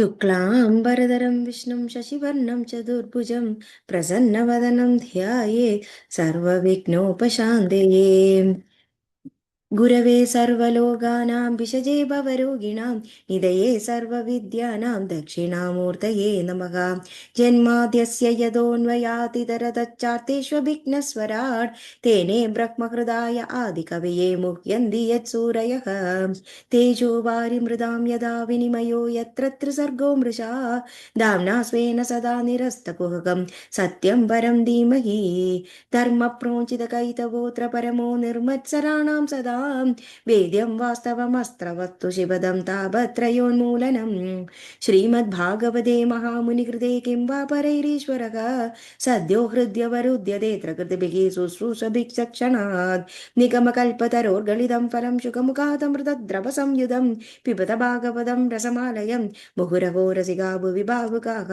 शुक्लाम्बरधरं विष्णुं शशिवर्णं चतुर्भुजं प्रसन्नवदनं ध्यायेत् सर्वविघ्नोपशान्तये। गुरवे सर्वलोकानां विषजे भवरोगिणां निधये सर्वविद्यानां दक्षिणामूर्तये नमः। जन्माद्यस्य यतोऽन्वयातितरतच्चार्तेष्वभिघ्नस्वराट् तेने ब्रह्महृदाय आदिकवये मुह्यन्ति यत्सूरयः। तेजो वारिमृदां यदा विनिमयो यत्र त्रिसर्गो मृषा दाम्ना स्वेन सदा निरस्तकुहकं सत्यं परं धीमहि। धर्मप्रोचितकैतवोऽत्र परमो निर्मत्सराणां सदा वेद्यं वास्तवमस्त्रवस्तु शिवदं तापत्रयोन्मूलनम्। श्रीमद्भागवते महामुनिकृते किं वा परैरीश्वरः सद्यो हृद्यवरुध्यते कृतिभिः शुश्रूषभिक्षक्षणात् निगमकल्पतरोर्गलितं फलं शुकमुखादमृतद्रवसंयुधं पिबत भागवतं रसमालयं मुहुरहो रसिका भुवि भावुकाः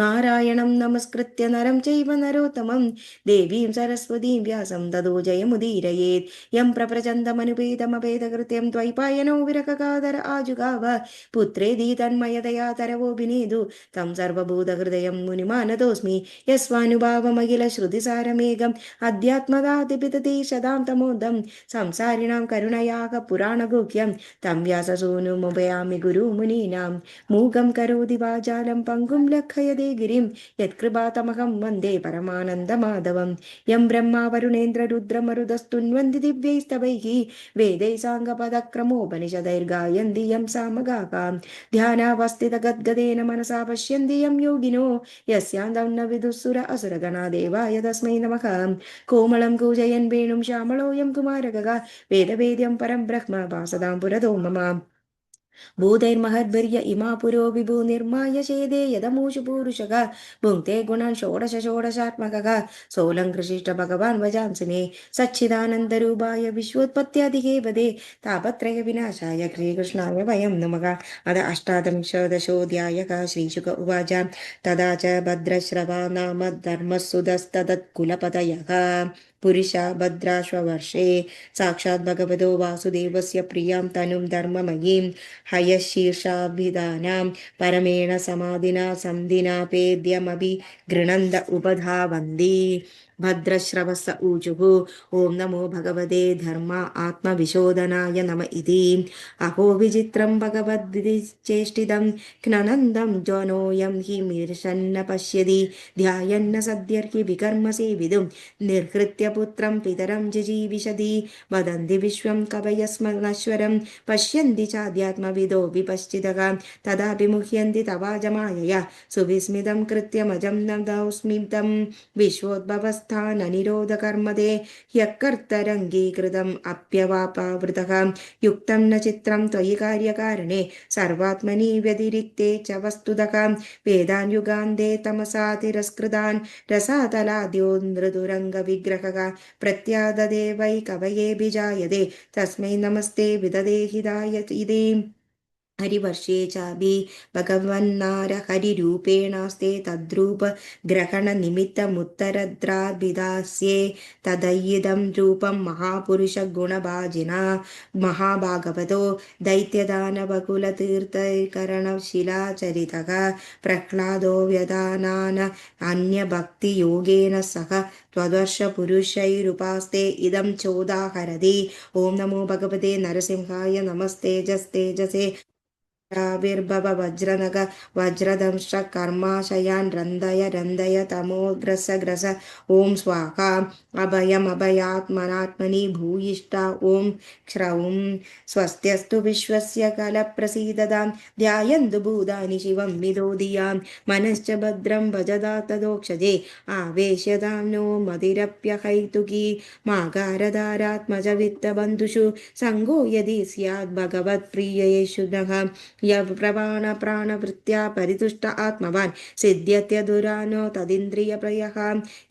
नारायणं नमस्कृत्य नरं चैव नरोत्तमं देवीं सरस्वतीं व्यासं ततो जयमुदीरयेत्। यं प्रप्रचण्डमनुपेतमपेतकृत्यं द्वैपायनो विरहकातर आजुगाव पुत्रेति तन्मयतया तरवोऽभिनेदु तं सर्वभूतहृदयं मुनिमानतोऽस्मि। यस्वानुभावमखिलश्रुतिसारमेघम् अध्यात्मदातिपितति सदां तमोदं संसारिणां करुणयाः पुराणगुह्यं तं व्याससूनुमुपयामि गुरुमुनीनां मूकं करोति वाचालं पङ्गुं लङ्घयते गिरिं यत्कृपातमहं वन्दे परमानन्दमाधवं। यं ब्रह्मा वरुणेन्द्ररुद्रमरुदस्तुन्वन्ति दिव्यैस्तवैः वेदैः साङ्गपदक्रमोपनिषदैर्गायन्ति यं सामगाः ध्यानावस्थितगद्गदेन मनसा पश्यन्ति यं योगिनो यस्यान्तं न विदुःसुर असुरगणा देवाय तस्मै नमः। कोमलं कूजयन् वेणुं श्यामलोऽयं कुमारकः वेदवेद्यं परं ब्रह्म वासदां पुरतो मम। भूतैर्महद्भिर्य इमा पुरो विभु निर्माय चेदे यदमूषु पूरुषः भुङ्क्ते गुणान् षोडश षोडशात्मकः सोऽलङ्कृशिष्ट भगवान् वजांसि मे सच्चिदानन्दरूपाय विश्वोत्पत्त्यादिहेवदे तापत्रय विनाशाय श्रीकृष्णाय वयं नमः। अथ अष्टादशोऽध्यायः। श्रीशुक उवाच तदा च भद्रश्रवा नाम धर्मसुदस्तदत्कुलपतयः पुरुषा भद्राश्ववर्षे साक्षात् भगवतो वासुदेवस्य प्रियां तनुं धर्ममयीं हयशीर्षाभिधानां परमेण समाधिना सन्धिनापेद्यमभि गृणन्द उपधावन्ति। भद्रश्रवस ऊचुः ॐ नमो भगवते धर्मा आत्मविशोधनाय नम इति। अहो विचित्रं भगवद्विचेष्टितं घ्ननन्दं जनोऽयं हि मीर्षन्न पश्यति ध्यायन्न सद्यर्हि विकर्मसेवितुं निर्हृत्य पुत्रं पितरं जिजीविषति वदन्ति विश्वं कवयस्मनश्वरं पश्यन्ति चाध्यात्मविदो विपश्चितः तदापि मुह्यन्ति तवाजमायया सुविस्मितं कृत्यमजं नदौस्मितं विश्वोद्भवस्थाननिरोधकर्मदे ह्यकर्तरङ्गीकृतम् अप्यवापावृतः युक्तं न चित्रं त्वयि कार्यकारणे सर्वात्मनि व्यतिरिक्ते च वस्तुतः वेदान् युगान्ते तमसा तिरस्कृतान् रसातलाद्यो नृदुरङ्गविग्रहः प्रत्याददे वै कवये बीजायते तस्मै नमस्ते विददेहिदाय इति। हरिवर्षे चापि भगवन्नार हरिरूपेणास्ते तद्रूप ग्रहणनिमित्तमुत्तरद्राभिदास्ये तदयिदं रूपं महापुरुषगुणभाजिना महाभागवतो दैत्यदानवकुलतीर्थकरणशिलाचरितः प्रह्लादो व्यदानान अन्यभक्तियोगेन सह त्वदर्शपुरुषैरुपास्ते इदं चोदाहरति। ॐ नमो भगवते नरसिंहाय नमस्तेजस्तेजसे विर्भव वज्रनग वज्रदंश कर्माशयान् रन्दय रन्दय तमोग्रस ग्रस ॐ स्वाहा अभयमभयात्मनात्मनि भूयिष्ठा ॐ क्षौं स्वस्त्यस्तु विश्वस्य कलप्रसीदतां ध्यायन्तु भूतानि शिवं विदो धियां मनश्च भद्रं भजदा तदोक्षजे आवेश्यतां नो मदिरप्यहैतुकी मागारधारात्मजवित्तबन्धुषु सङ्गो यदि स्यात् भगवत्प्रियेषु नः यप्रवाणप्राणवृत्त्या परितुष्ट आत्मवान् सिद्ध्यत्यधुरानो तदिन्द्रियप्रयः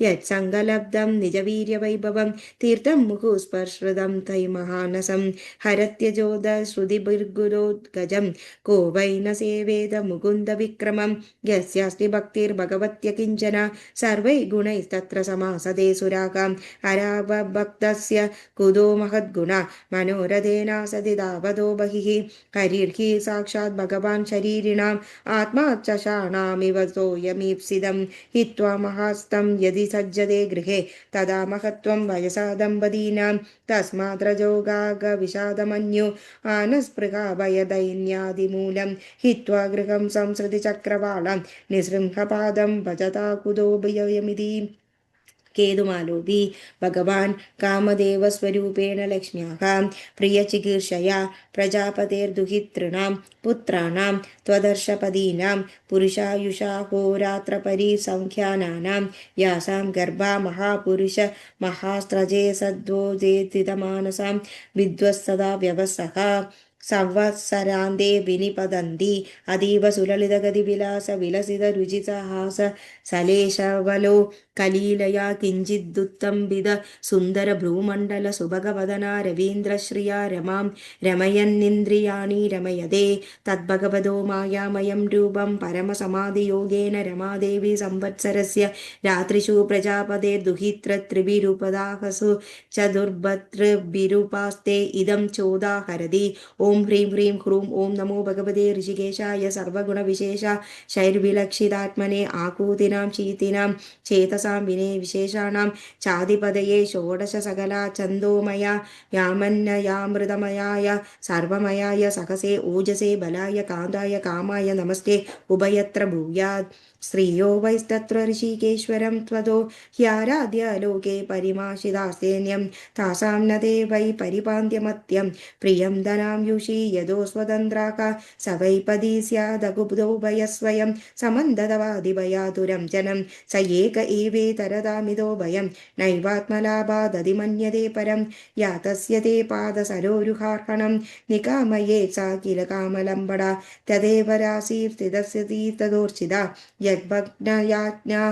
यत्सङ्गलब्धं निजवीर्यवैभवं तीर्थं मुहुस्पर्शृतं तैर्महानसं हरत्यजोदश्रुतिभिर्गुरोद्गजं को वै न सेवेद मुकुन्दविक्रमं यस्यास्ति भक्तिर्भगवत्य किञ्चन सर्वैः गुणैस्तत्र समासते सुरागां हराभक्तस्य कुतो महद्गुणा मनोरथेन सति तावतो बहिः हरिर्हि साक्षात् साक्षात् भगवान् शरीरिणाम् आत्मा चषाणामिव सोऽयमीप्सितं हित्वा महास्तं यदि सज्जते गृहे तदा महत्त्वं वयसा दम्पतीनां तस्मात् रजोगागविषादमन्यो आनस्पृहा भयदैन्यादिमूलं हित्वा गृहं संसृतिचक्रवालं निसृंहपादं भजता कुतो भयमिति केतुमालोपि भगवान् कामदेवस्वरूपेण लक्ष्म्याः प्रियचिकीर्षया प्रजापतेर्दुहितॄणां पुत्राणां त्वदर्शपदीनां पुरुषायुषाहोरात्रपरिसङ्ख्यानानां यासां गर्भा महापुरुष महास्त्रजे सद्वोजेतितमानसां विद्वत्सदा व्यवसः संवत्सरान्ते विनिपतन्ति अतीव सुललितगतिविलासविलसितरुचिसहास सलेशवलो कलीलया किञ्चिदुत्तम्बित सुन्दरभ्रूमण्डलसुभगवदना रवीन्द्रश्रिया रमां रमयन्निन्द्रियाणि रमयते तद्भगवतो मायामयं रूपं परमसमाधियोगेन रमादेवी संवत्सरस्य रात्रिषु प्रजापतेर्दुहितृत्रिभिरुपदाहसु चतुर्भर्तृभिरुपास्ते इदं चोदाहरति ॐ ह्रीं ह्रीं ह्रूं ॐ नमो भगवते ऋषिकेशाय सर्वगुणविशेष शैर्विलक्षितात्मने आकूतीनां शीतीनां चेतसां विनय विशेषाणां चाधिपतये षोडश सकला छन्दोमया यामन्नयामृतमयाय सर्वमयाय सहसे ओजसे बलाय कान्ताय कामाय नमस्ते उभयत्र भूयात् श्रियो वैस्तत्र ऋषिकेश्वरं त्वतो ह्याराध्य लोके परिमाशिदास्तेन्यं तासां न ते वै परिपान्त्यमत्यं प्रियं धनाम्युषि यदो स्वतन्त्राः स वै पदी स्यादगुब्धो भयस्वयं समन्ददवादिभयातुरं जनं स एक एवेतरदामिदो भयं नैवात्मलाभादधिमन्यते परं या तस्य ते पादसरोरुहार्हणं निकामये सा किल कामलम्बडा तदेव राशीर्थितस्य तीर्थदोर्चिता यद्भग्नयाज्ञा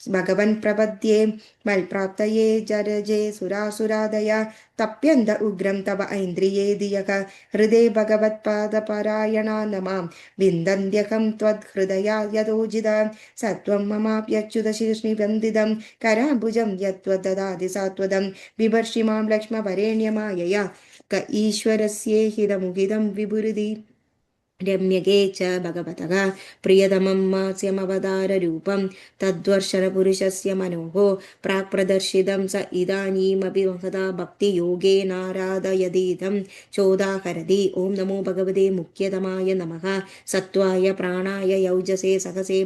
भगवन् प्रपद्ये मल्प्राप्तये जरजे सुरासुरादया तप्यन्त उग्रं तव ऐन्द्रिये धियः हृदे भगवत्पादपरायणा नमां विन्दन्त्यहं त्वद्हृदया यतोजिदा सत्वं ममाप्यच्युतशीर्ष्णिबन्धितं कराम्बुजं यत्त्वददाति सात्वदं बिभर्षि मां लक्ष्मवरेण्यमायया क ईश्वरस्येहितमुहितं विभुरिति रम्यके च भगवतः प्रियतमं मास्यमवताररूपं तद्वर्षरपुरुषस्य मनोः प्राक्प्रदर्शितं स इदानीमपि महता भक्तियोगेनाराधयतीदं चोदाहरति ॐ नमो भगवते मुख्यतमाय नमः सत्त्वाय प्राणाय यौजसे सहसे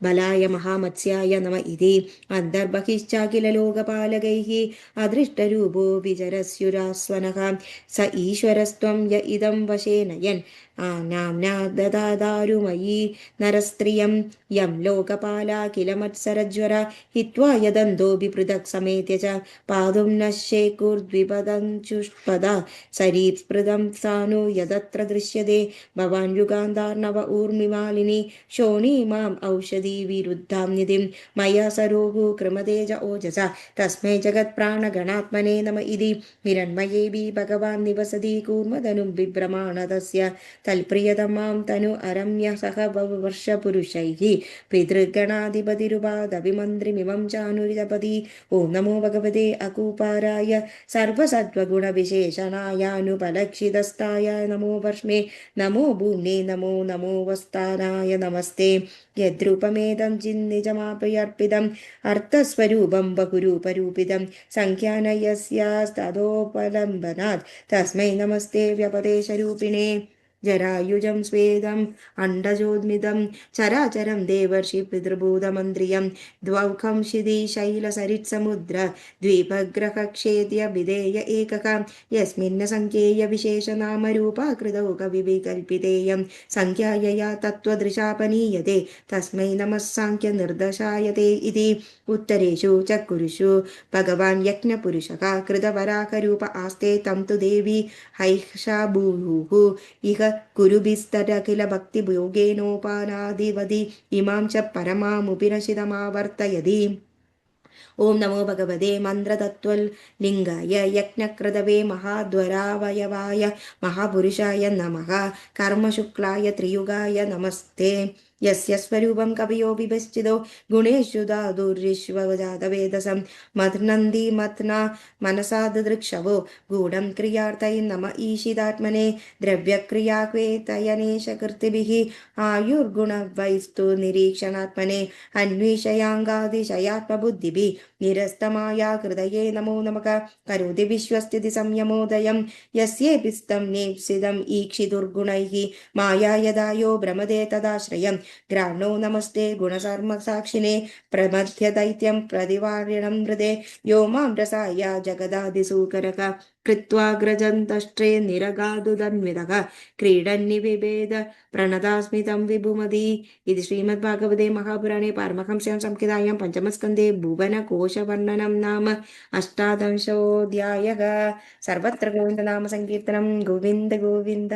बलाय महामत्स्याय नम इति अन्तर्बहिश्चाखिल लोकपालकैः अदृष्टरूपो विचरस्युरास्वनः स ईश्वरस्त्वं य इदं वशे नयन् नाम्ना ददादारुमयी नरस्त्रियं यं लोकपाला किल मत्सरज्वर हित्वा यदन्तोऽपि पृथक् समेत्य च पातुं न शेकुर्द्विपदञ्चुष्पदा सरीत्स्पृतं सानु यदत्र दृश्यते भवान् युगान्तार्णव ऊर्मिमालिनी शोणी माम् औषधी विरुद्धां निधिं मया सरोः कृमतेज ओजसा तस्मै जगत्प्राणगणात्मने नम इति हिरण्मयेऽपि भगवान् निवसति कूर्मधनुं बिभ्रमाण तस्य तल्प्रियतमां तनु अरम्य सह वर्षपुरुषैः पितृगणाधिपतिरुपादभिमन्त्रिमिमं चानुरितपति ॐ नमो भगवते अकूपाराय सर्वसत्त्वगुणविशेषणायानुपलक्षितस्ताय नमो वर्ष्मे नमो भूम्ने नमो नमो वस्तानाय नमस्ते यद्रूपमेदं चिन्निजमाप्यर्पितम् अर्थस्वरूपं बहुरूपरूपितं सङ्ख्यानयस्यास्तदोपलम्बनात् तस्मै नमस्ते व्यपदेशरूपिणे जरायुजं स्वेदम् अण्डजोद्मितं चराचरं देवर्षि पितृभूतमन्त्रियं द्वौखं शिदि शैलसरित्समुद्र द्वीपग्रहक्षेत्य विधेय एकः यस्मिन् सङ्ख्येय विशेषनामरूपाकृतौ कविविकल्पितेयं सङ्ख्यायया तत्त्वदृशापनीयते तस्मै नमः साङ्ख्यनिर्दशायते इति उत्तरेषु चक्रुषु भगवान् यज्ञपुरुषः कृतवराहरूप आस्ते तं तु देवी हैषाभूः इह कुरुभिस्तरखिल भक्तियोगेनोपानादिवदि इमां च परमामुपिरशितमावर्तयति ॐ नमो भगवते मन्त्रतत्त्वलिङ्गाय यज्ञकृतवे महाद्वरावयवाय महापुरुषाय नमः कर्मशुक्लाय त्रियुगाय नमस्ते यस्य स्वरूपं कवयो विभश्चिदो गुणेषु दादुर्विश्वजातवेदसं मथ्नन्ति मथ्ना मनसा ददृक्षवो गूढं क्रियार्थैर्नम ईशिदात्मने द्रव्यक्रियाक्वेतयनेशकृतिभिः आयुर्गुणवैस्तु निरीक्षणात्मने अन्वेषयाङ्गातिशयात्मबुद्धिभिः निरस्तमाया हृदये नमो नमः करोति विश्वस्थिति संयमोदयं यस्येऽपिस्तं नेप्सिदम् ईक्षिदुर्गुणैः माया यदा यो भ्रमदे तदाश्रयं ग्राह्णो नमस्ते गुणसर्मसाक्षिणे प्रमथ्य दैत्यं प्रतिवारिणं हृदे यो मां रसाय जगदादिसूकरः कृत्वाग्रजन्तष्ट्रे निरगादुदन्वितः क्रीडन्निबिभेद प्रणतास्मि तं विभुमति इति श्रीमद्भागवते महापुराणे पारमहंस्यां संहितायां पञ्चमस्कन्धे भुवनकोशवर्णनं नाम अष्टादशोऽध्यायः। सर्वत्र गोविन्दनामसङ्कीर्तनं गोविन्द गोविन्द।